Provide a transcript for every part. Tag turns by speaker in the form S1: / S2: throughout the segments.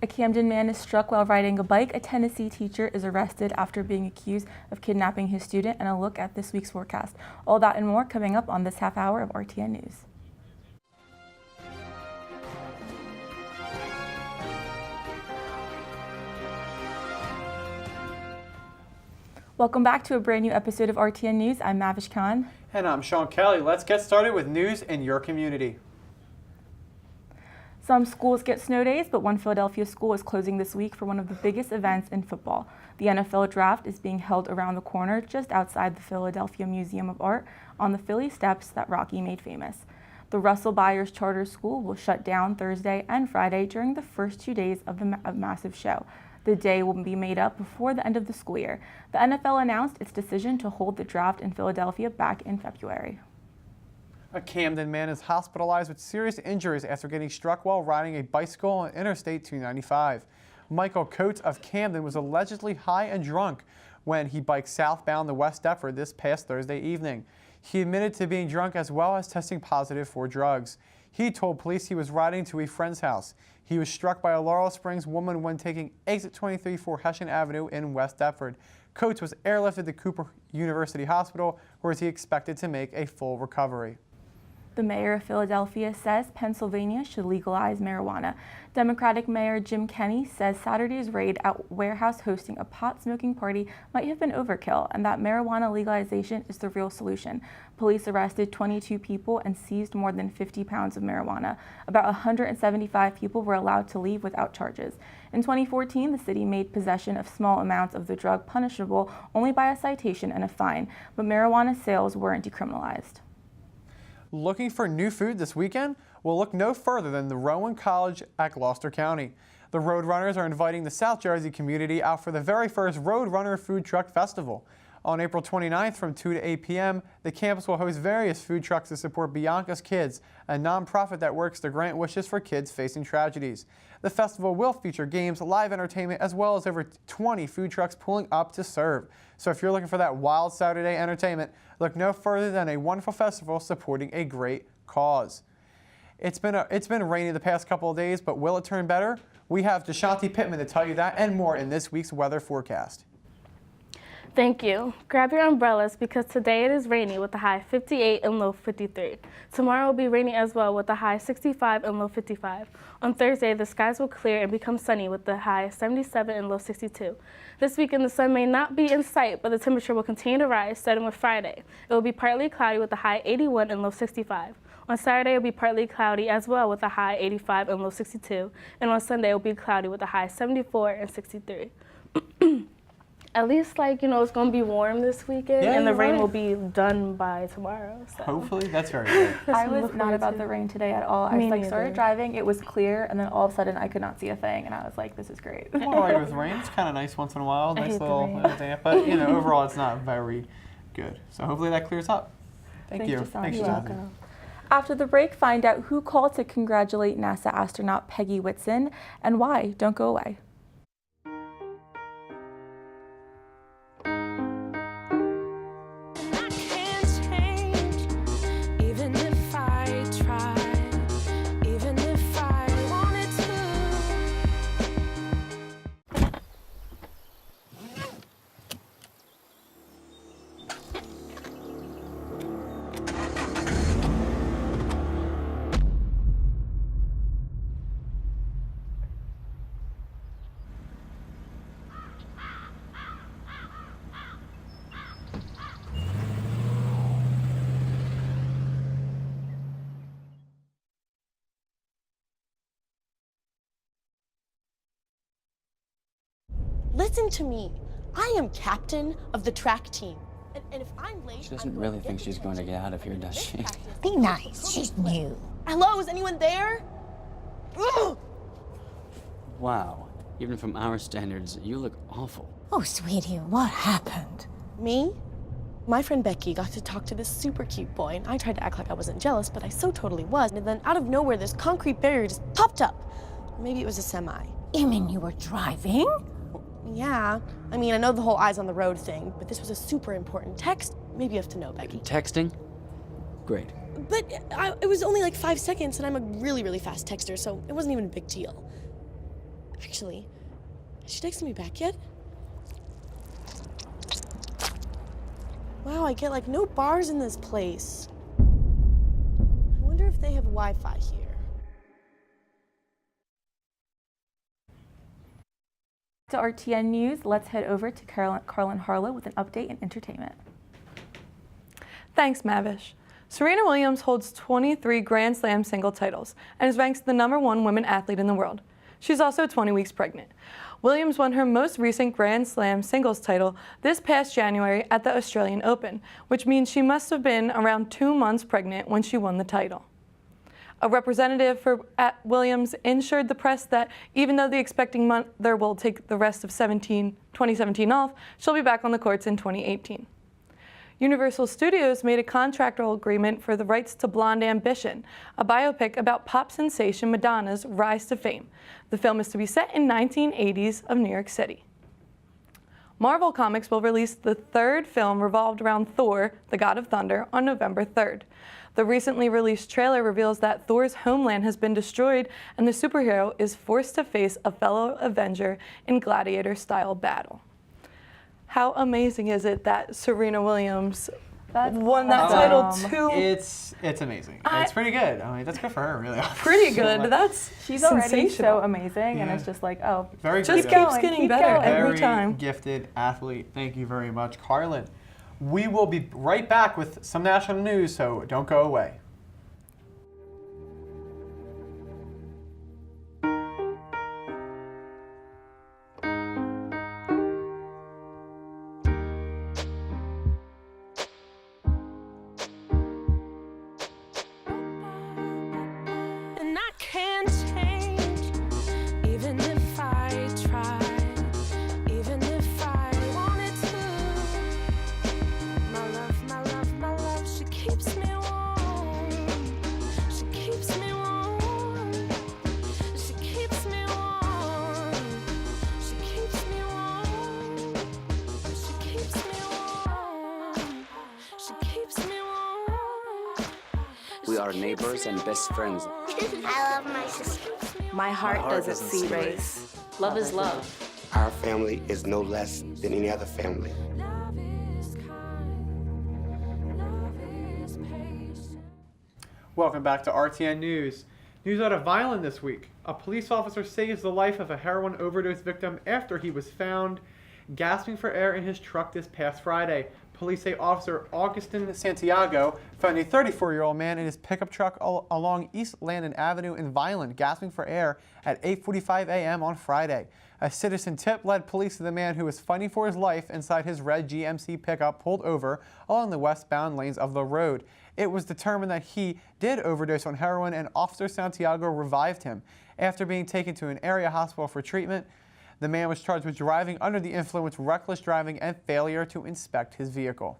S1: A Camden man is struck while riding a bike. A Tennessee teacher is arrested after being accused of kidnapping his student. And a look at this week's forecast. All that and more coming up on this half hour of RTN News. Welcome back to a brand new episode of RTN News. I'm Mavish Khan.
S2: And I'm Sean Kelly. Let's get started with news in your community.
S1: Some schools get snow days, but one Philadelphia school is closing this week for one of the biggest events in football. The NFL Draft is being held around the corner just outside the Philadelphia Museum of Art on the Philly steps that Rocky made famous. The Russell Byers Charter School will shut down Thursday and Friday during the first 2 days of the massive show. The day will be made up before the end of the school year. The NFL announced its decision to hold the draft in Philadelphia back in February.
S2: A Camden man is hospitalized with serious injuries after getting struck while riding a bicycle on Interstate 295. Michael Coates of Camden was allegedly high and drunk when he biked southbound to West Deptford this past Thursday evening. He admitted to being drunk as well as testing positive for drugs. He told police he was riding to a friend's house. He was struck by a Laurel Springs woman when taking exit 23 for Hessian Avenue in West Deptford. Coates was airlifted to Cooper University Hospital, where he expected to make a full recovery.
S1: The mayor of Philadelphia says Pennsylvania should legalize marijuana. Democratic Mayor Jim Kenney says Saturday's raid at a warehouse hosting a pot-smoking party might have been overkill and that marijuana legalization is the real solution. Police arrested 22 people and seized more than 50 pounds of marijuana. About 175 people were allowed to leave without charges. In 2014, the city made possession of small amounts of the drug punishable only by a citation and a fine, but marijuana sales weren't decriminalized.
S2: Looking for new food this weekend? Well, look no further than the Rowan College at Gloucester County. The Roadrunners are inviting the South Jersey community out for the very first Roadrunner Food Truck Festival. On April 29th from 2 to 8 p.m., the campus will host various food trucks to support Bianca's Kids, a nonprofit that works to grant wishes for kids facing tragedies. The festival will feature games, live entertainment, as well as over 20 food trucks pulling up to serve. So if you're looking for that wild Saturday entertainment, look no further than a wonderful festival supporting a great cause. It's been rainy the past couple of days, but will it turn better? We have Deshanti Pittman to tell you that and more in this week's weather forecast.
S3: Thank you. Grab your umbrellas because today it is rainy with a high 58 and low 53. Tomorrow will be rainy as well with a high 65 and low 55. On Thursday, the skies will clear and become sunny with the high 77 and low 62. This weekend, the sun may not be in sight, but the temperature will continue to rise, starting with Friday. It will be partly cloudy with a high 81 and low 65. On Saturday, it will be partly cloudy as well with a high 85 and low 62. And on Sunday, it will be cloudy with a high 74 and 63. At least, it's going to be warm this weekend, and the rain will be done by tomorrow. So.
S2: Hopefully, that's very good.
S1: I was not about the rain today at all. I started driving, it was clear, and then all of a sudden I could not see a thing, and I was like, this is great.
S2: Well, with rain, it's kind of nice once in a while, nice little damp, but overall it's not very good. So hopefully that clears up. Thank you.
S1: Thanks, You're welcome. After the break, find out who called to congratulate NASA astronaut Peggy Whitson and why. Don't go away.
S4: Listen to me. I am captain of the track team. And if I'm late,
S5: she doesn't really think she's going to get out of here, does she?
S6: Be nice. She's new.
S4: Hello, is anyone there? Ugh!
S5: Wow. Even from our standards, you look awful.
S6: Oh, sweetie, what happened?
S4: Me? My friend Becky got to talk to this super cute boy, and I tried to act like I wasn't jealous, but I so totally was. And then out of nowhere, this concrete barrier just popped up. Maybe it was a semi.
S6: You mean you were driving?
S4: Yeah. I mean, I know the whole eyes on the road thing, but this was a super important text. Maybe you have to know, Becky.
S5: Texting? Great.
S4: But it was only like 5 seconds, and I'm a really, really fast texter, so it wasn't even a big deal. Actually, has she texted me back yet? Wow, I get like no bars in this place. I wonder if they have Wi-Fi here.
S1: To RTN News, let's head over to Carlin Harlow with an update in entertainment.
S7: Thanks, Mavish. Serena Williams holds 23 Grand Slam single titles and is ranked the #1 women athlete in the world. She's also 20 weeks pregnant. Williams won her most recent Grand Slam singles title this past January at the Australian Open, which means she must have been around 2 months pregnant when she won the title. A representative for Williams assured the press that even though the expecting mother will take the rest of 2017 off, she'll be back on the courts in 2018. Universal Studios made a contractual agreement for the rights to Blonde Ambition, a biopic about pop sensation Madonna's rise to fame. The film is to be set in 1980s of New York City. Marvel Comics will release the 3rd film revolved around Thor, the God of Thunder, on November 3rd. The recently released trailer reveals that Thor's homeland has been destroyed and the superhero is forced to face a fellow Avenger in gladiator-style battle. How amazing is it that Serena Williams won that title too?
S2: It's amazing. It's pretty good. I mean, that's good for her, really.
S7: Pretty good.
S1: She's already
S7: sensational.
S1: so amazing, and it's just like, oh,
S2: very
S7: just
S2: good.
S7: keeps getting better every time.
S2: Very gifted athlete. Thank you very much, Carlin. We will be right back with some national news, so don't go away.
S8: And I can't change, even if I try, even if I wanted to. My love, my love, my love, she keeps me warm. She keeps me warm. She keeps me warm. She keeps me warm. She keeps me warm. She keeps me warm.
S9: We are neighbors and best friends.
S10: I love my sister.
S11: My heart doesn't see race. Love is love.
S10: Our family is no less than any other family.
S8: Love is kind. Love is patient.
S2: Welcome back to RTN News. News out of Violin this week. A police officer saves the life of a heroin overdose victim after he was found gasping for air in his truck this past Friday. Police say Officer Augustin Santiago found a 34-year-old man in his pickup truck along East Landon Avenue in Violin, gasping for air at 8:45 a.m. on Friday. A citizen tip led police to the man who was fighting for his life inside his red GMC pickup pulled over along the westbound lanes of the road. It was determined that he did overdose on heroin, and Officer Santiago revived him. After being taken to an area hospital for treatment, the man was charged with driving under the influence, reckless driving, and failure to inspect his vehicle.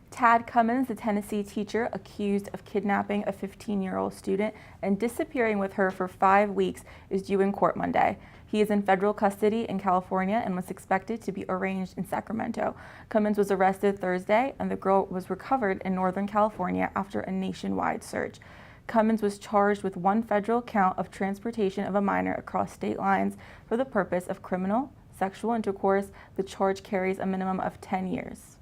S1: Tad Cummins, the Tennessee teacher accused of kidnapping a 15-year-old student and disappearing with her for 5 weeks, is due in court Monday. He is in federal custody in California and was expected to be arraigned in Sacramento. Cummins was arrested Thursday, and the girl was recovered in Northern California after a nationwide search. Cummins was charged with 1 federal count of transportation of a minor across state lines for the purpose of criminal sexual intercourse. The charge carries a minimum of 10 years.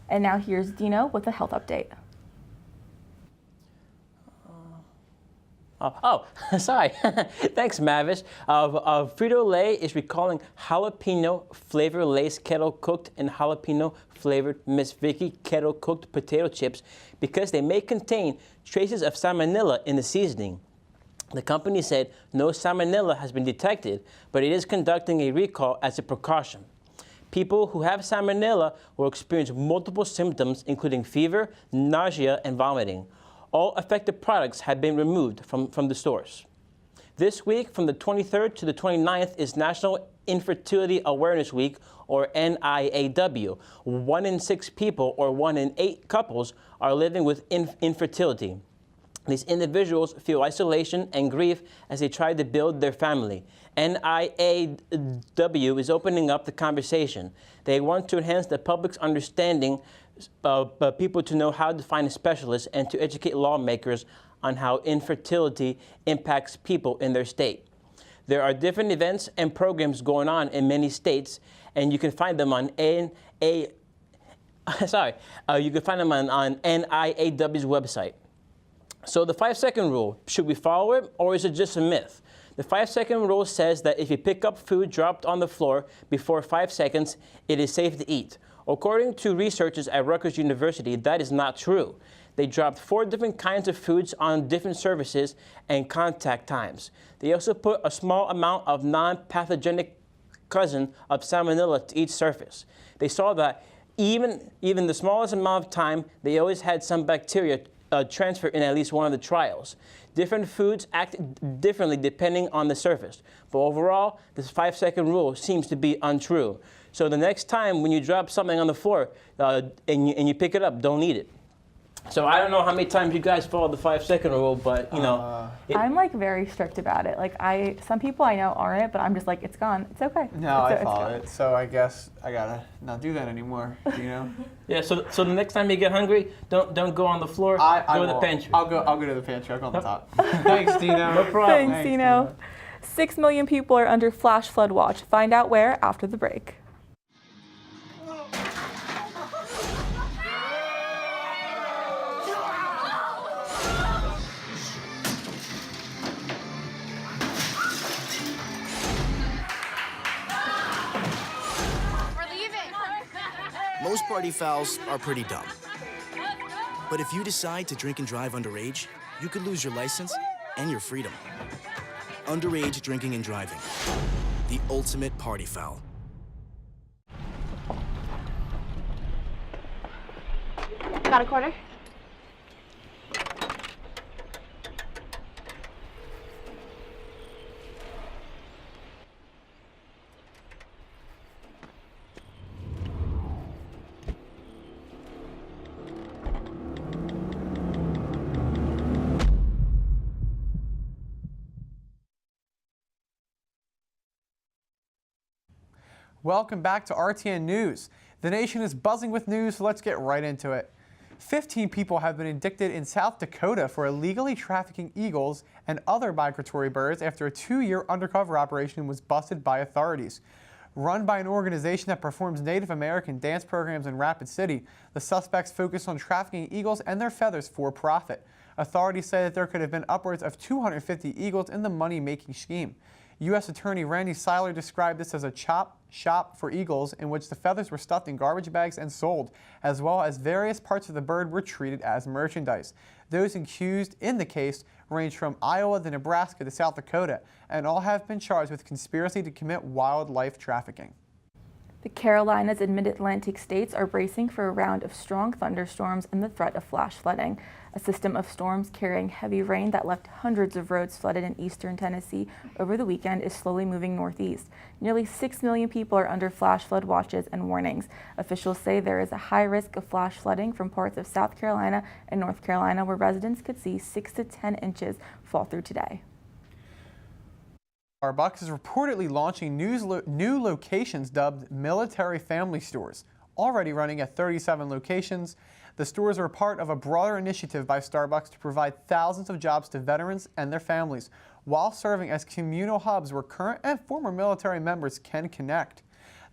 S1: And now here's Dino with a health update.
S12: Sorry. Thanks, Mavis. Frito-Lay is recalling jalapeno flavored Lay's kettle cooked and jalapeno flavored Miss Vicky kettle cooked potato chips because they may contain traces of salmonella in the seasoning. The company said no salmonella has been detected, but it is conducting a recall as a precaution. People who have salmonella will experience multiple symptoms, including fever, nausea, and vomiting. All affected products have been removed from the stores. This week, from the 23rd to the 29th, is National Infertility Awareness Week, or NIAW. 1 in 6 people, or 1 in 8 couples, are living with infertility. These individuals feel isolation and grief as they try to build their family. NIAW is opening up the conversation. They want to enhance the public's understanding of people to know how to find a specialist and to educate lawmakers on how infertility impacts people in their state. There are different events and programs going on in many states, and you can find them on you can find them on NIAW's website. So the 5-second rule, should we follow it, or is it just a myth? The 5-second rule says that if you pick up food dropped on the floor before 5 seconds, it is safe to eat. According to researchers at Rutgers University, that is not true. They dropped 4 different kinds of foods on different surfaces and contact times. They also put a small amount of non-pathogenic cousin of salmonella to each surface. They saw that even the smallest amount of time, they always had some bacteria transfer in at least one of the trials. Different foods act differently depending on the surface. But overall, this 5-second rule seems to be untrue. So the next time when you drop something on the floor and you pick it up, don't eat it. So I don't know how many times you guys follow the 5-second rule, but you know.
S1: I'm like very strict about it. Like some people I know aren't, but I'm just like, it's gone. It's okay.
S2: No, I follow it. So I guess I gotta not do that anymore. You know.
S12: Yeah. So the next time you get hungry, don't go on the floor. Go to the pantry.
S2: I'll go to the pantry. I'll go on the top. Thanks, Dino.
S12: No problem.
S1: Thanks, Dino. 6 million people are under flash flood watch. Find out where after the break.
S13: Most party fouls are pretty dumb. But if you decide to drink and drive underage, you could lose your license and your freedom. Underage drinking and driving. The ultimate party foul.
S4: Got a quarter?
S2: Welcome back to RTN News. The nation is buzzing with news, so let's get right into it. 15 people have been indicted in South Dakota for illegally trafficking eagles and other migratory birds after a 2-year undercover operation was busted by authorities. Run by an organization that performs Native American dance programs in Rapid City, the suspects focused on trafficking eagles and their feathers for profit. Authorities say that there could have been upwards of 250 eagles in the money-making scheme. U.S. Attorney Randy Seiler described this as a chop shop for eagles in which the feathers were stuffed in garbage bags and sold, as well as various parts of the bird were treated as merchandise. Those accused in the case range from Iowa to Nebraska to South Dakota, and all have been charged with conspiracy to commit wildlife trafficking.
S1: The Carolinas and Mid-Atlantic states are bracing for a round of strong thunderstorms and the threat of flash flooding. A system of storms carrying heavy rain that left hundreds of roads flooded in eastern Tennessee over the weekend is slowly moving northeast. Nearly 6 million people are under flash flood watches and warnings. Officials say there is a high risk of flash flooding from parts of South Carolina and North Carolina where residents could see 6 to 10 inches fall through today.
S2: Starbucks is reportedly launching new locations dubbed military family stores, already running at 37 locations. The stores are part of a broader initiative by Starbucks to provide thousands of jobs to veterans and their families, while serving as communal hubs where current and former military members can connect.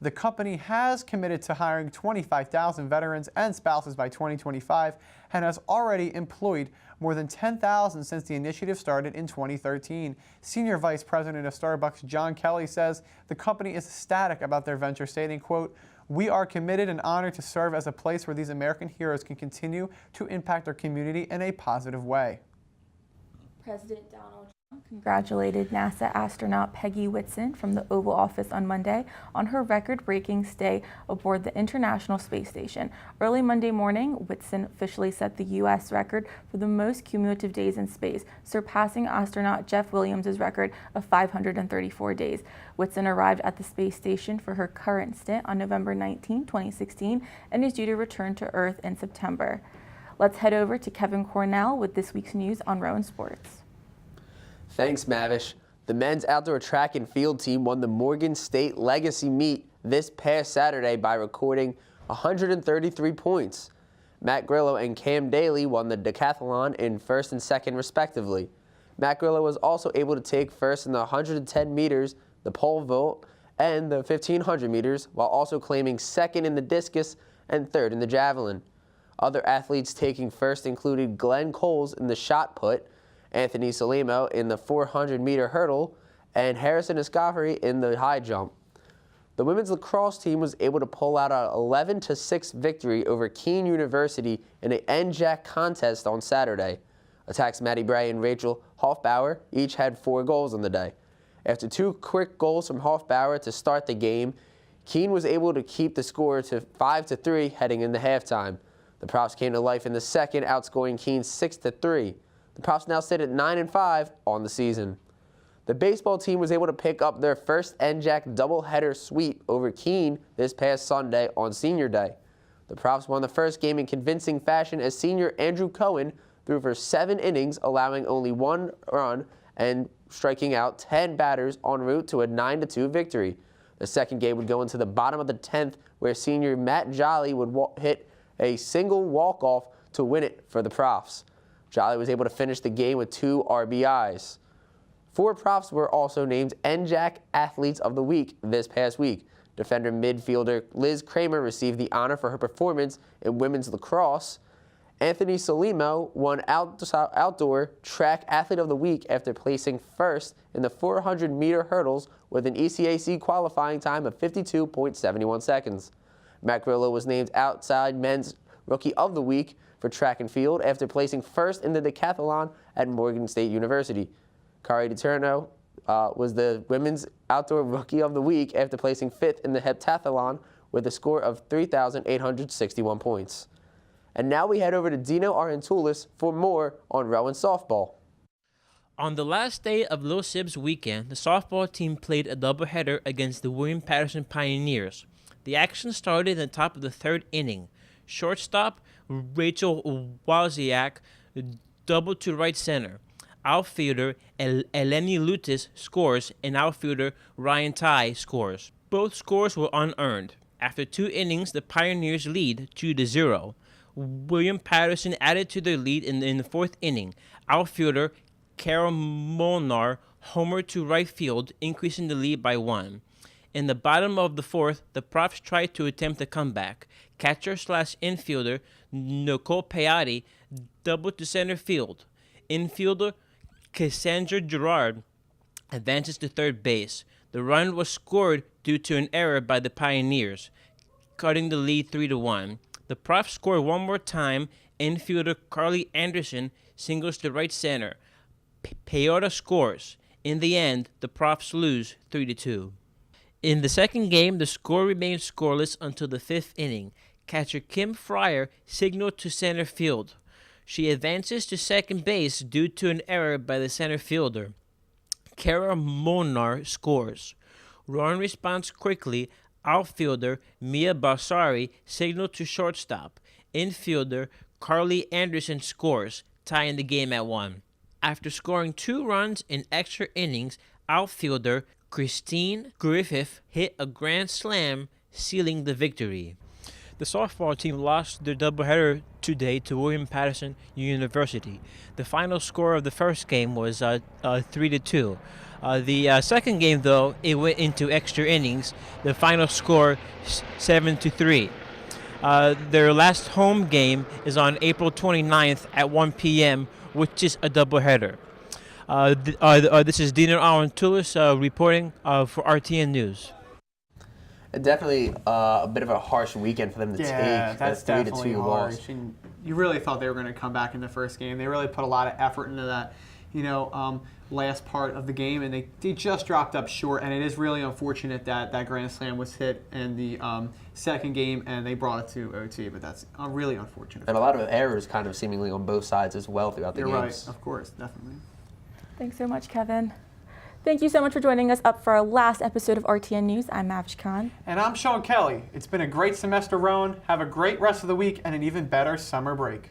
S2: The company has committed to hiring 25,000 veterans and spouses by 2025 and has already employed more than 10,000 since the initiative started in 2013. Senior Vice President of Starbucks John Kelly says the company is ecstatic about their venture, stating, quote, "We are committed and honored to serve as a place where these American heroes can continue to impact our community in a positive way."
S1: President Donald Trump congratulated NASA astronaut Peggy Whitson from the Oval Office on Monday on her record-breaking stay aboard the International Space Station. Early Monday morning, Whitson officially set the U.S. record for the most cumulative days in space, surpassing astronaut Jeff Williams' record of 534 days. Whitson arrived at the space station for her current stint on November 19, 2016, and is due to return to Earth in September. Let's head over to Kevin Cornell with this week's news on Rowan Sports.
S14: Thanks, Mavish. The men's outdoor track and field team won the Morgan State Legacy Meet this past Saturday by recording 133 points. Matt Grillo and Cam Daly won the decathlon in first and second, respectively. Matt Grillo was also able to take first in the 110 meters, the pole vault, and the 1500 meters, while also claiming second in the discus and third in the javelin. Other athletes taking first included Glenn Coles in the shot put, Anthony Salimo in the 400-meter hurdle, and Harrison Escoffery in the high jump. The women's lacrosse team was able to pull out an 11-6 victory over Keene University in an NJAC contest on Saturday. Attacks Maddie Bray and Rachel Hofbauer each had 4 goals on the day. After 2 quick goals from Hofbauer to start the game, Keene was able to keep the score to 5-3 heading into halftime. The Profs came to life in the second, outscoring Keene 6-3. The Profs now sit at 9-5 on the season. The baseball team was able to pick up their first NJAC doubleheader sweep over Keene this past Sunday on Senior Day. The Profs won the first game in convincing fashion as senior Andrew Cohen threw for 7 innings, allowing only 1 run and striking out 10 batters en route to a 9-2 victory. The second game would go into the bottom of the 10th, where senior Matt Jolly would hit a single walk-off to win it for the Profs. Jolly was able to finish the game with 2 RBIs. 4 Profs were also named NJAC Athletes of the Week this past week. Defender midfielder Liz Kramer received the honor for her performance in women's lacrosse. Anthony Salimo won Outdoor Track Athlete of the Week after placing first in the 400-meter hurdles with an ECAC qualifying time of 52.71 seconds. Matt Grillo was named Outside Men's Rookie of the Week for track and field after placing first in the decathlon at Morgan State University. Kari DiTurno was the Women's Outdoor Rookie of the Week after placing 5th in the heptathlon with a score of 3,861 points. And now we head over to Dino Arantulis for more on Rowan softball.
S12: On the last day of Little Sibs weekend, the softball team played a doubleheader against the William Patterson Pioneers. The action started in the top of the 3rd inning. Shortstop Rachel Wozniak doubled to right center. Outfielder Eleni Lutis scores, and outfielder Ryan Ty scores. Both scores were unearned. After 2 innings, the Pioneers lead 2-0. William Patterson added to their lead in the 4th inning. Outfielder Carol Molnar homered to right field, increasing the lead by 1. In the bottom of the 4th, the Profs tried to attempt a comeback. Catcher/infielder Nicole Peyote doubled to center field. Infielder Cassandra Gerard advances to 3rd base. The run was scored due to an error by the Pioneers, cutting the lead 3-1. The Profs score one more time. Infielder Carly Anderson singles to right center. Peyote scores. In the end, the Profs lose 3-2. In the second game, the score remained scoreless until the 5th inning. Catcher Kim Fryer signaled to center field. She advances to second base due to an error by the center fielder. Kara Molnar scores. Rowan responds quickly. Outfielder Mia Balsari signaled to shortstop. Infielder Carly Anderson scores, tying the game at 1. After scoring 2 runs in extra innings, outfielder Christine Griffith hit a grand slam, sealing the victory. The softball team lost their doubleheader today to William Patterson University. The final score of the first game was 3-2. The second game, though, it went into extra innings. The final score 7-3. Their last home game is on April 29th at 1 p.m., which is a doubleheader. This is Dino Arantulis reporting for RTN News.
S14: Definitely a bit of a harsh weekend for them to take.
S2: That's definitely
S14: 3-2
S2: harsh.
S14: loss.
S2: And you really thought they were going to come back in the first game. They really put a lot of effort into that, last part of the game, and they just dropped up short. And it is really unfortunate that that grand slam was hit in the second game, and they brought it to OT. But that's really unfortunate.
S14: And a lot of errors, kind of seemingly on both sides as well throughout the games.
S2: You're right, of course, definitely.
S1: Thanks so much, Kevin. Thank you so much for joining us up for our last episode of RTN News. I'm Mavish Khan.
S2: And I'm Sean Kelly. It's been a great semester, Rowan. Have a great rest of the week and an even better summer break.